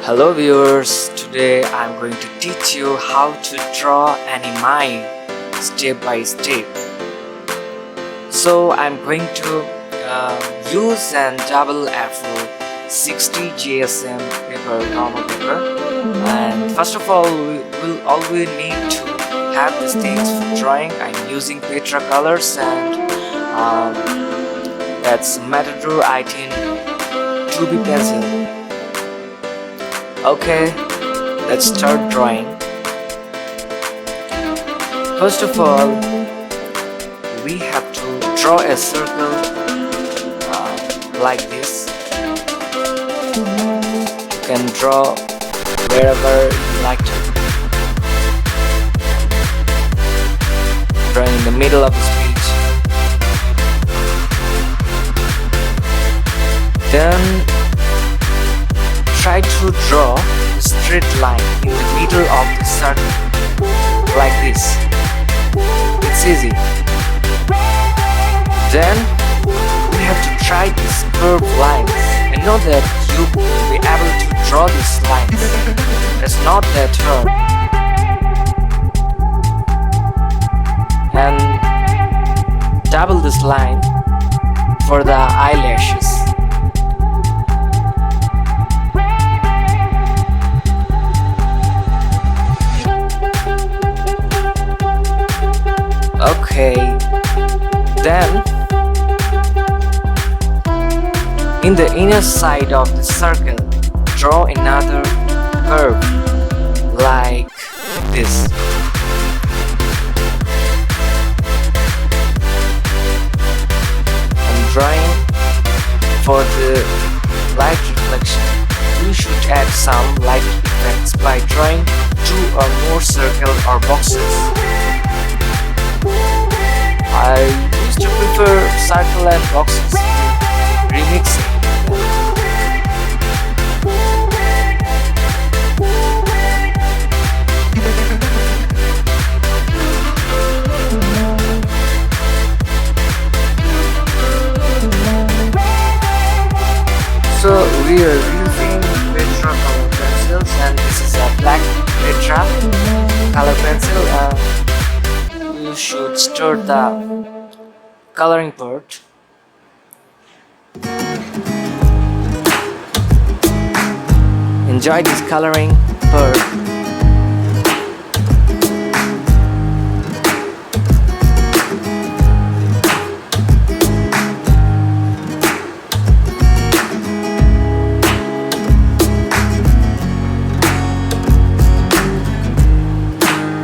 Hello viewers, today I'm going to teach you how to draw anime step by step. So I'm going to use an double A4 60 GSM paper, normal paper, and first of all we will always need to have the stakes for drawing. I'm using Petra colors and that's Matador 18 2B pencil. Okay, let's start drawing. First of all, we have to draw a circle like this. You can draw wherever you like to. Drawing in the middle of the speech. Then try to draw a straight line in the middle of the circle, like this. It's easy. Then we have to try these curved lines. I know that you will be able to draw these lines. It's not that hard. And double this line for the eyelashes. Okay, then in the inner side of the circle, draw another curve like this. I'm drawing for the light reflection. You should add some light effects by drawing 2 or more circles or boxes. I used to prefer circle and boxes, remixing. So we are using Petra Color Pencils, and this is a black Petra Color Pencil. You should start the coloring part. Enjoy this coloring part.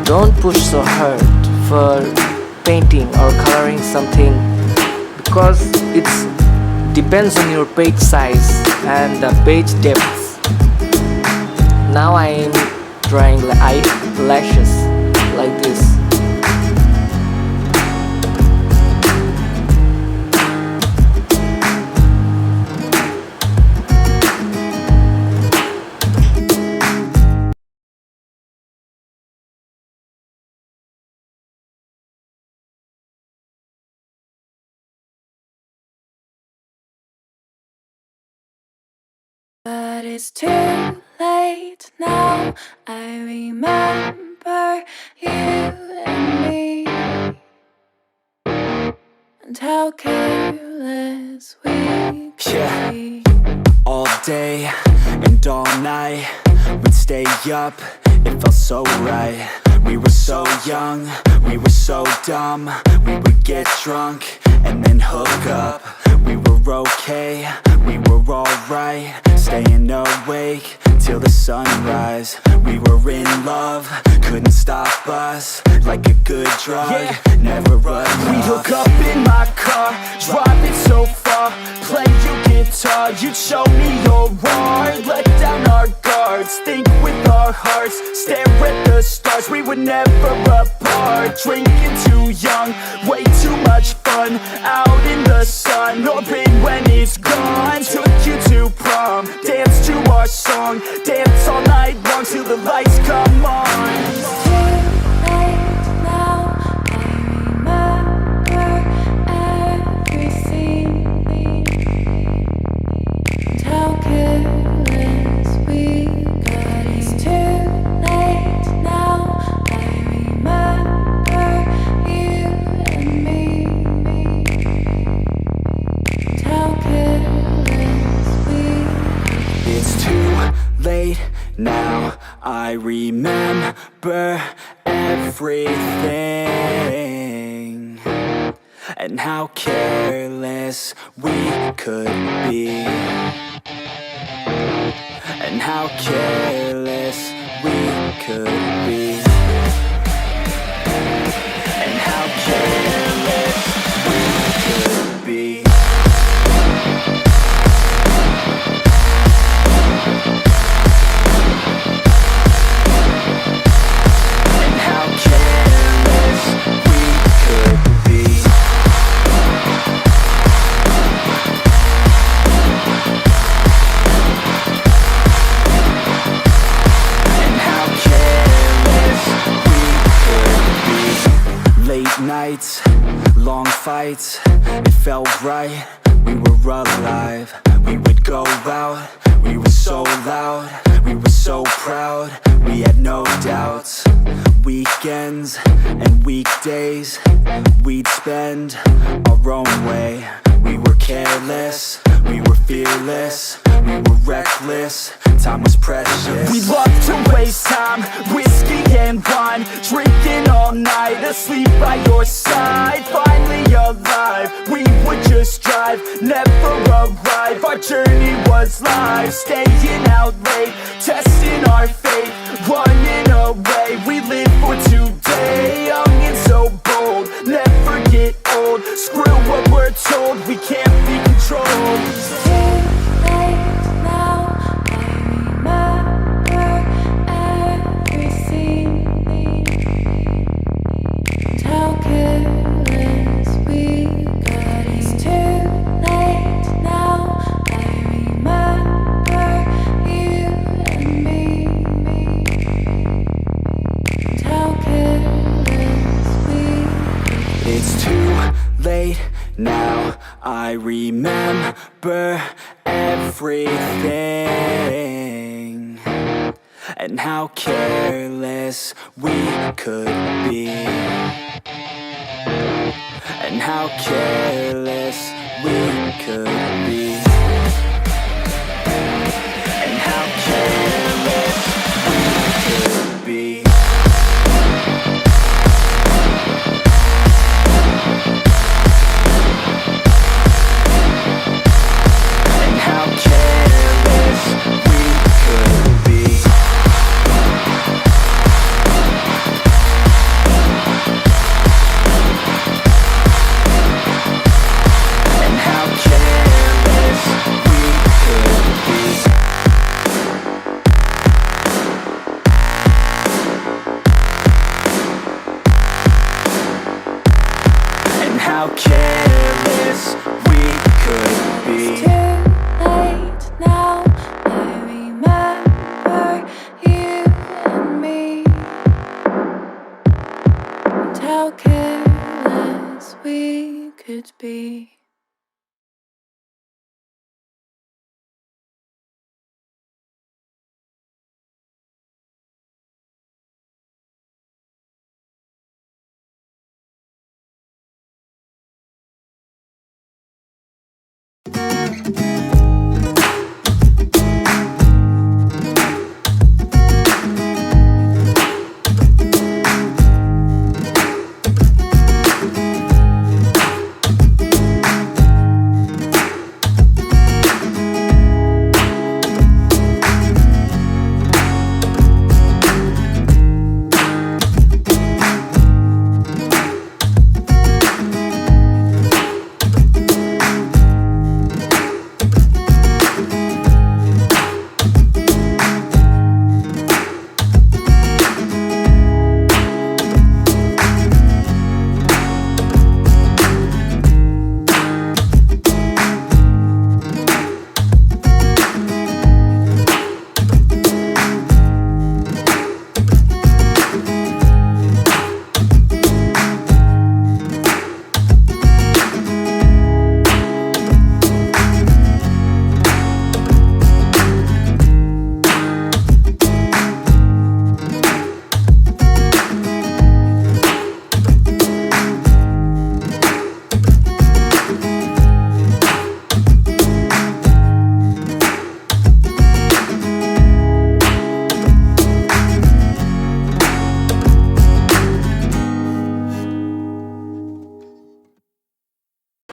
Don't push so hard for painting or coloring something, because it depends on your page size and the page depth. Now I am drawing eyelashes like this. But it's too late now. I remember you and me, and how careless we could be. All day and all night, we'd stay up, it felt so right. We were so young, we were so dumb. We would get drunk and then hook up. We were okay, we were alright, staying awake till the sunrise. We were in love, couldn't stop us, like a good drug, never enough. We'd hook up in my car, drive it so far, play your guitar, you'd show me your art. Let down our guards, think with our hearts, stare at the stars. We were never apart, drinking too young, way too much fun, out in the sun, orbit when it's gone. Took you to prom, dance to our song, dance all night long till the lights come on. It's too late now. I remember everything, and how careless we It's too late now, I remember everything, and how careless we could be, and how careless we could be, and how careless we could be. And how careless we could be. And how careless we could be. Late nights, long fights, it felt right, we were alive. We would go out, we were so loud, we were so proud, we had no doubts. Weekends and weekdays, we'd spend our own way. We were careless, we were fearless, we were reckless, time was precious. We loved to waste time, whiskey and wine, drinking all night, asleep by your side. Finally alive, we would just drive, never arrive. Our journey was live, staying out late, testing our fate, running away. We live for today, young and so bold, never get old. Screw what we're told, we can't be controlled. Too late now, I remember everything. And how careless we got. It's too late now, I remember you and me. And how careless we got. It's too late now, I remember everything, and how careless we could be, and how careless we could be, and how careless we could be. And how careless we could be. And how careless we could be. And how careless we could be. Too late now, I remember you and me. And how careless we could be.